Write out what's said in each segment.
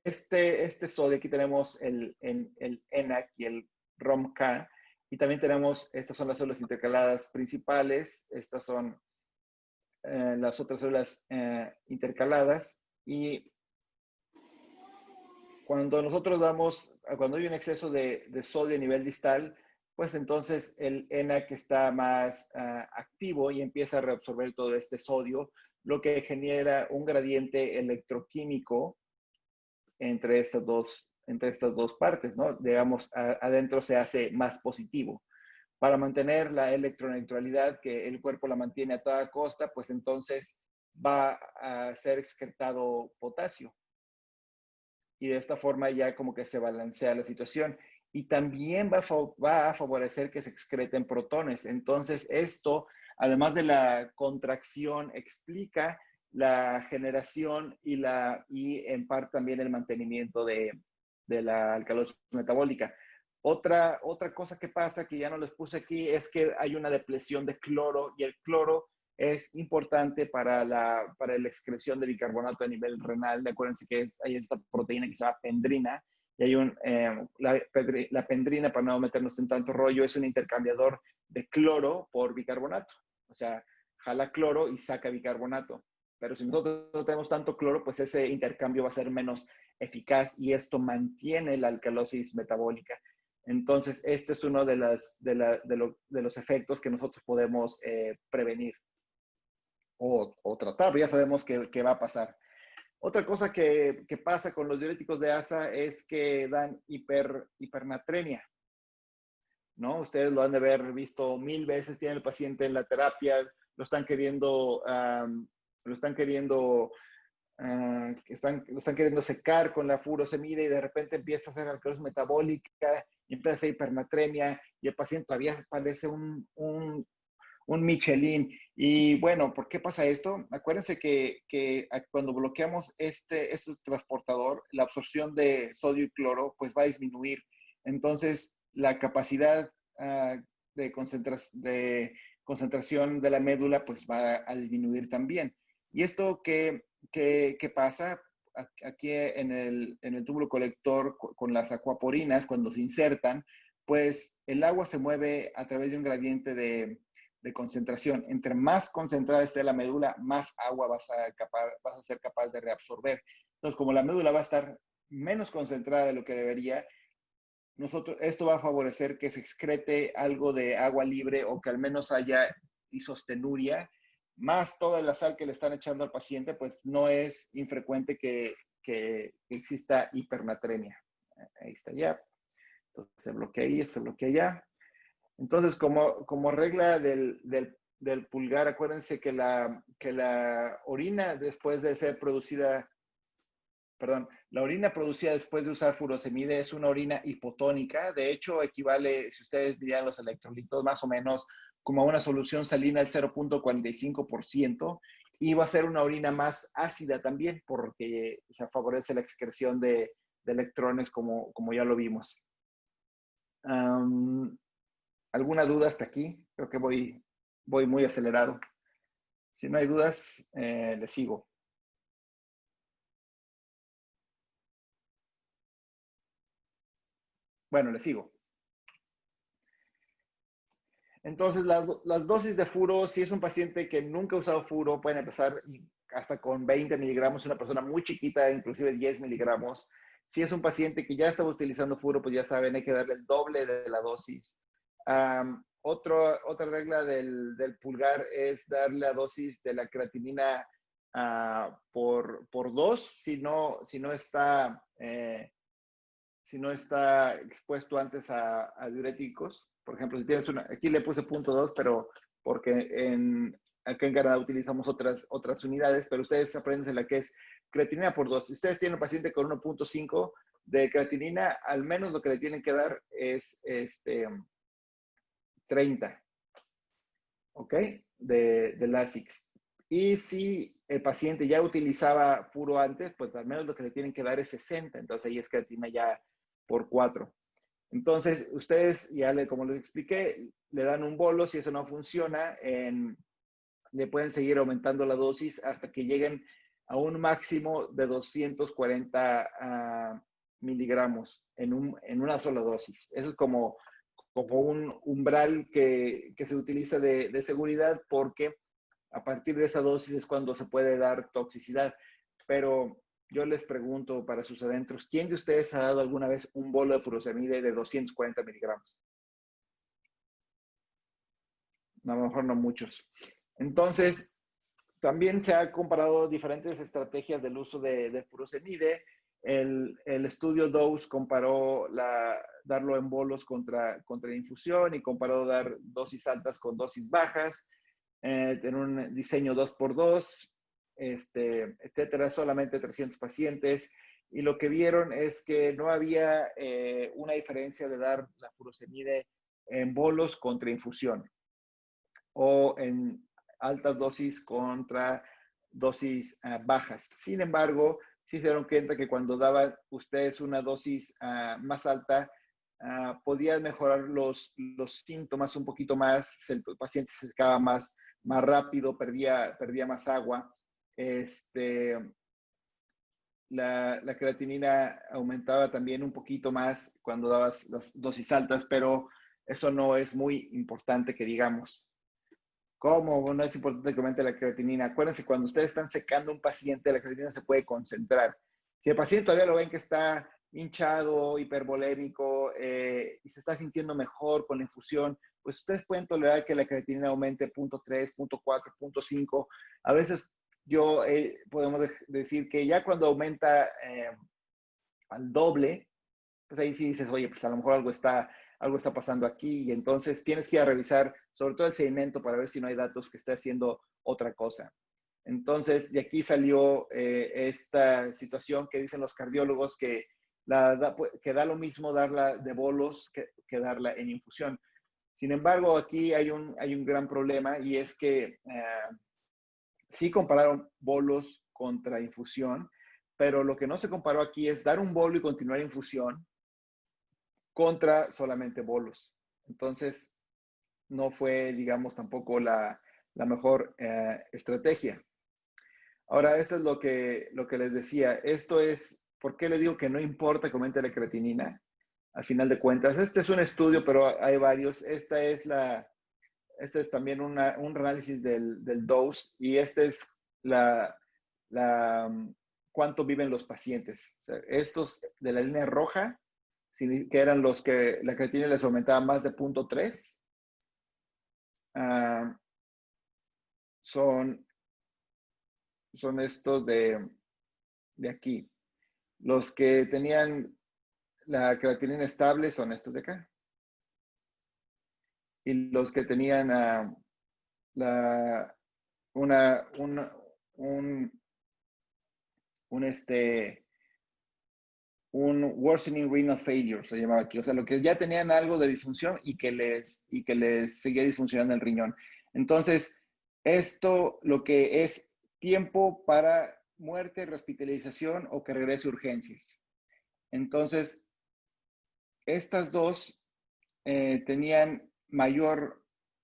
este sodio, aquí tenemos el ENaC y el ROMK, y también tenemos, estas son las células intercaladas principales, estas son las otras células intercaladas, y cuando nosotros cuando hay un exceso de sodio a nivel distal, pues entonces el ENaC está más activo y empieza a reabsorber todo este sodio, lo que genera un gradiente electroquímico entre estas dos partes, ¿no? Digamos, adentro se hace más positivo. Para mantener la electroneutralidad, que el cuerpo la mantiene a toda costa, pues entonces va a ser excretado potasio. Y de esta forma ya como que se balancea la situación. Y también va a favorecer que se excreten protones. Entonces esto, además de la contracción, explica la generación y en parte también el mantenimiento de la alcalosis metabólica. Otra cosa que pasa, que ya no les puse aquí, es que hay una depresión de cloro, y el cloro es importante para la excreción de bicarbonato a nivel renal. Acuérdense que hay esta proteína que se llama pendrina, y hay la pendrina, para no meternos en tanto rollo, es un intercambiador de cloro por bicarbonato. O sea, jala cloro y saca bicarbonato. Pero si nosotros no tenemos tanto cloro, pues ese intercambio va a ser menos eficaz, y esto mantiene la alcalosis metabólica. Entonces, este es uno de los efectos que nosotros podemos prevenir o tratar. Ya sabemos que va a pasar. Otra cosa que pasa con los diuréticos de ASA es que dan hipernatremia, ¿no? Ustedes lo han de haber visto 1000 veces, tiene el paciente en la terapia, lo están queriendo secar con la furosemida, y de repente empieza a hacer alcalosis metabólica y empieza a hacer hipernatremia, y el paciente todavía parece un Michelin. Y bueno, ¿por qué pasa esto? Acuérdense que cuando bloqueamos este transportador, la absorción de sodio y cloro pues va a disminuir. Entonces, la capacidad de concentración de la médula pues va a disminuir también. ¿Y esto qué pasa? Aquí en el túbulo colector con las acuaporinas, cuando se insertan, pues el agua se mueve a través de un gradiente de concentración. Entre más concentrada esté la médula, más agua vas a ser capaz de reabsorber. Entonces, como la médula va a estar menos concentrada de lo que debería, esto va a favorecer que se excrete algo de agua libre, o que al menos haya isostenuria, más toda la sal que le están echando al paciente, pues no es infrecuente que exista hipernatremia. Ahí está ya. Entonces se bloquea ahí, se bloquea allá. Entonces, como regla del pulgar, acuérdense que la orina después de ser producida, perdón, la orina producida después de usar furosemide es una orina hipotónica. De hecho, equivale, si ustedes miran los electrolitos, más o menos como a una solución salina al 0.45%, y va a ser una orina más ácida también, porque se favorece la excreción de electrones, como ya lo vimos. ¿Alguna duda hasta aquí? Creo que voy muy acelerado. Si no hay dudas, le sigo. Bueno, le sigo. Entonces, las dosis de furo, si es un paciente que nunca ha usado furo, pueden empezar hasta con 20 miligramos, una persona muy chiquita, inclusive 10 miligramos. Si es un paciente que ya estaba utilizando furo, pues ya saben, hay que darle el doble de la dosis. Otra regla del pulgar es darle la dosis de la creatinina por 2, si no está expuesto antes a diuréticos. Por ejemplo, si tienes aquí le puse 0.2, pero porque acá en Canadá utilizamos otras unidades, pero ustedes aprenden la que es creatinina por 2. Si ustedes tienen un paciente con 1.5 de creatinina, al menos lo que le tienen que dar es 30, ¿ok? De Lasix. Y si el paciente ya utilizaba furo antes, pues al menos lo que le tienen que dar es 60. Entonces ahí es creatina ya por 4. Entonces, ustedes, como les expliqué, le dan un bolo. Si eso no funciona, le pueden seguir aumentando la dosis hasta que lleguen a un máximo de 240 miligramos en una sola dosis. Eso es como un umbral que se utiliza de seguridad, porque a partir de esa dosis es cuando se puede dar toxicidad. Pero yo les pregunto para sus adentros, ¿quién de ustedes ha dado alguna vez un bolo de furosemide de 240 miligramos? A lo mejor no muchos. Entonces, también se ha comparado diferentes estrategias del uso de furosemide. El estudio DOSE comparó darlo en bolos contra infusión, y comparó dar dosis altas con dosis bajas, en un diseño 2x2, etcétera, solamente 300 pacientes. Y lo que vieron es que no había una diferencia de dar la furosemide en bolos contra infusión, o en altas dosis contra dosis bajas. Sin embargo, sí se dieron cuenta que cuando daban ustedes una dosis más alta, podían mejorar los síntomas un poquito más, el paciente se secaba más rápido, perdía más agua. La creatinina aumentaba también un poquito más cuando dabas las dosis altas, pero eso no es muy importante que digamos. ¿Cómo? No es importante que aumente la creatinina. Acuérdense, cuando ustedes están secando a un paciente, la creatinina se puede concentrar. Si el paciente todavía lo ven que está hinchado, hipervolémico, y se está sintiendo mejor con la infusión, pues ustedes pueden tolerar que la creatinina aumente 0.3, 0.4, 0.5. A veces podemos decir que ya cuando aumenta al doble, pues ahí sí dices, oye, pues a lo mejor algo está pasando aquí, y entonces tienes que ir a revisar sobre todo el sedimento para ver si no hay datos que esté haciendo otra cosa. Entonces, de aquí salió esta situación que dicen los cardiólogos que da lo mismo darla de bolos que darla en infusión. Sin embargo, aquí hay un gran problema, y es que sí compararon bolos contra infusión, pero lo que no se comparó aquí es dar un bolo y continuar infusión contra solamente bolos. Entonces, no fue, digamos, tampoco la mejor estrategia. Ahora, eso es lo que les decía. Esto es, ¿por qué les digo que no importa que aumente la creatinina? Al final de cuentas, este es un estudio, pero hay varios. Este es también un análisis del DOSE, y este es cuánto viven los pacientes. O sea, estos de la línea roja, que eran los que la creatinina les aumentaba más de 0.3, son estos de aquí. Los que tenían la creatinina estable son estos de acá. Y los que tenían un worsening renal failure, se llamaba aquí. O sea, lo que ya tenían algo de disfunción y que les seguía disfuncionando el riñón. Entonces, esto lo que es tiempo para muerte, hospitalización o que regrese a urgencias. Entonces, estas dos tenían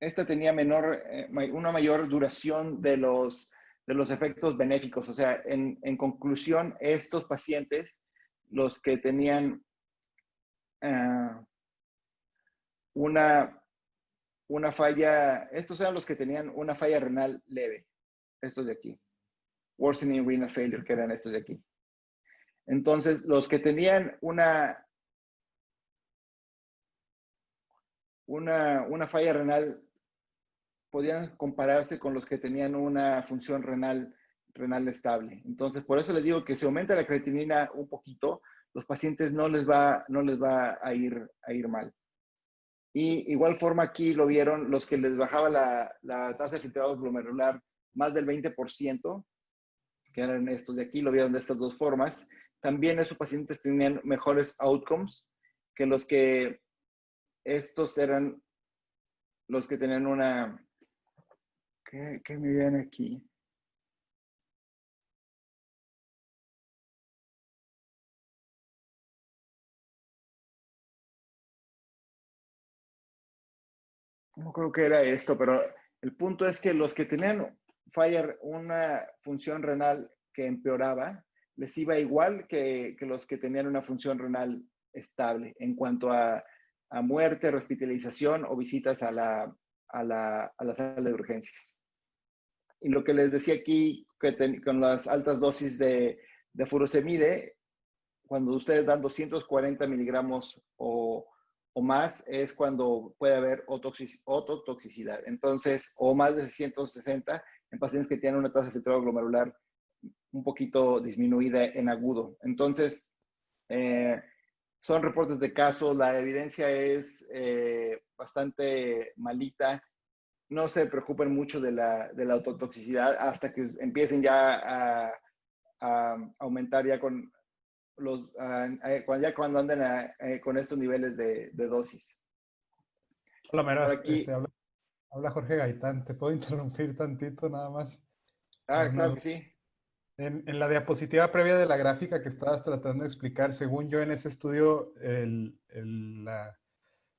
esta tenía una mayor duración de los efectos benéficos. O sea, en conclusión, estos pacientes, los que tenían una falla, estos eran los que tenían una falla renal leve, estos de aquí, worsening renal failure, que eran estos de aquí. Entonces, los que tenían una falla renal podían compararse con los que tenían una función renal estable. Entonces, por eso les digo que si aumenta la creatinina un poquito, los pacientes no les va a ir mal. Y igual forma aquí lo vieron los que les bajaba la tasa de filtrado glomerular más del 20%, que eran estos de aquí, lo vieron de estas dos formas. También esos pacientes tenían mejores outcomes que los que estos eran los que tenían una... ¿Qué medían aquí? No creo que era esto, pero el punto es que los que tenían una función renal que empeoraba, les iba igual que los que tenían una función renal estable en cuanto a muerte, hospitalización o visitas a la sala de urgencias. Y lo que les decía aquí, que con las altas dosis de furosemide, cuando ustedes dan 240 miligramos o más, es cuando puede haber ototoxicidad. Entonces, o más de 660 en pacientes que tienen una tasa de filtrado glomerular un poquito disminuida en agudo. Entonces, son reportes de casos, la evidencia es bastante malita. No se preocupen mucho de la ototoxicidad hasta que empiecen ya a aumentar ya con los, cuando anden con estos niveles de dosis. Hola, Por Meras, aquí. habla Jorge Gaitán. ¿Te puedo interrumpir tantito nada más? Claro que sí. En la diapositiva previa de la gráfica que estabas tratando de explicar, según yo en ese estudio,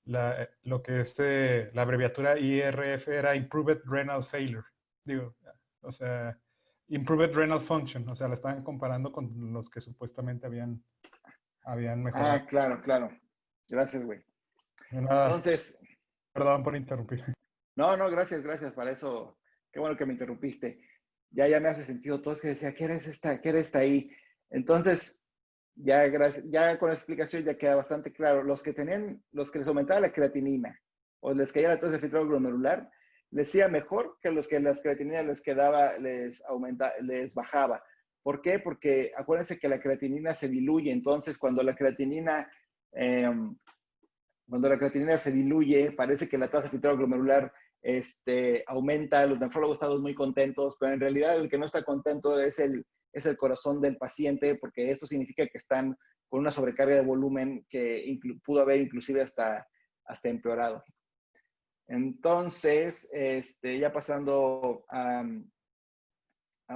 lo que la abreviatura IRF era Improved Renal Failure. Digo, o sea, Improved Renal Function. O sea, la estaban comparando con los que supuestamente habían mejorado. Claro. Gracias, güey. Nada, Entonces, perdón por interrumpir. no, gracias. Para eso, qué bueno que me interrumpiste. Ya me hace sentido todo. Es que decía, ¿qué era esta ahí? Entonces, ya con la explicación ya queda bastante claro. Los que les aumentaba la creatinina o les caía la tasa de filtrado glomerular, les iba mejor que los que las creatininas les bajaba. ¿Por qué? Porque acuérdense que la creatinina se diluye. Entonces, cuando la creatinina se diluye, parece que la tasa de filtrado glomerular aumenta, los nefrólogos estamos muy contentos, pero en realidad el que no está contento es el corazón del paciente, porque eso significa que están con una sobrecarga de volumen que pudo haber inclusive hasta empeorado. Entonces, ya pasando a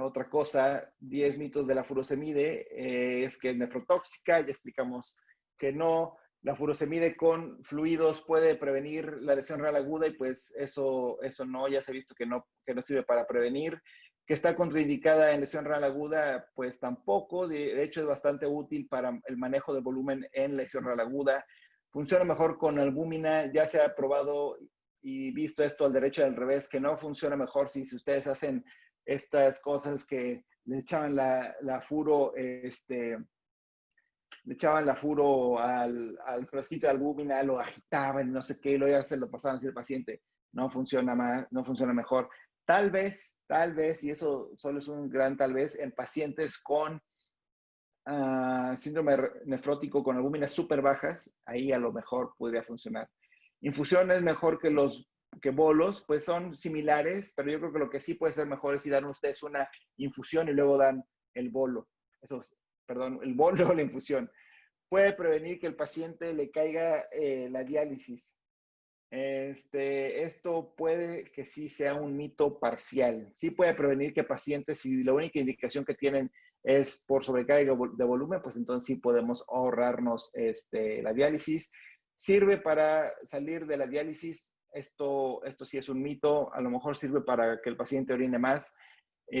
otra cosa, 10 mitos de la furosemide, es que es nefrotóxica, ya explicamos que no. La furosemide con fluidos puede prevenir la lesión renal aguda y pues eso no, ya se ha visto que no sirve para prevenir. Que está contraindicada en lesión renal aguda, pues tampoco. De hecho, es bastante útil para el manejo de volumen en lesión renal aguda. Funciona mejor con albúmina. Ya se ha probado y visto esto al derecho y al revés, que no funciona mejor si ustedes hacen estas cosas que le echaban la furo, le echaban la furo al frasquito de albúmina, lo agitaban, no sé qué, y luego ya se lo pasaban hacia el paciente. No funciona mejor. Tal vez, y eso solo es un gran tal vez, en pacientes con síndrome nefrótico con albúminas súper bajas, ahí a lo mejor podría funcionar. Infusión es mejor que bolos, pues son similares, pero yo creo que lo que sí puede ser mejor es si dan ustedes una infusión y luego dan el bolo. El bolo o la infusión. Puede prevenir que el paciente le caiga la diálisis. Esto puede que sí sea un mito parcial. Sí puede prevenir que pacientes, si la única indicación que tienen es por sobrecarga de volumen, pues entonces sí podemos ahorrarnos la diálisis. Sirve para salir de la diálisis. Esto sí es un mito. A lo mejor sirve para que el paciente orine más,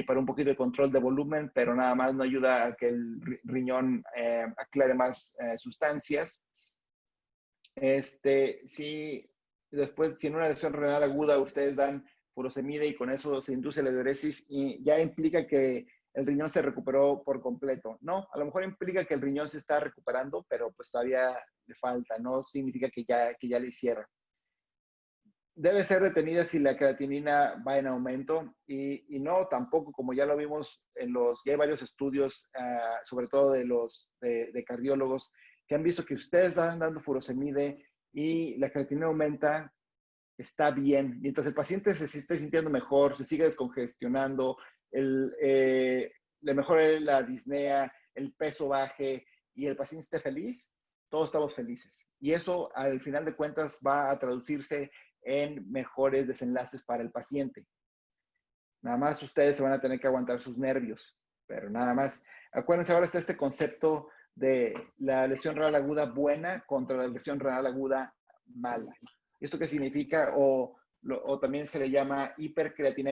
para un poquito de control de volumen, pero nada más no ayuda a que el riñón aclare más sustancias. Si después, si en una lesión renal aguda ustedes dan furosemide y con eso se induce la diuresis, y ya implica que el riñón se recuperó por completo. No, a lo mejor implica que el riñón se está recuperando, pero pues todavía le falta, no significa que ya le hicieron. Debe ser detenida si la creatinina va en aumento y no tampoco, como ya lo vimos ya hay varios estudios, sobre todo de cardiólogos, que han visto que ustedes están dando furosemide y la creatinina aumenta, está bien. Mientras el paciente se esté sintiendo mejor, se sigue descongestionando, le mejore la disnea, el peso baje y el paciente esté feliz, todos estamos felices. Y eso, al final de cuentas, va a traducirse en mejores desenlaces para el paciente. Nada más ustedes se van a tener que aguantar sus nervios, pero nada más. Acuérdense, ahora está este concepto de la lesión renal aguda buena contra la lesión renal aguda mala. ¿Esto qué significa? O también se le llama hipercreatinemia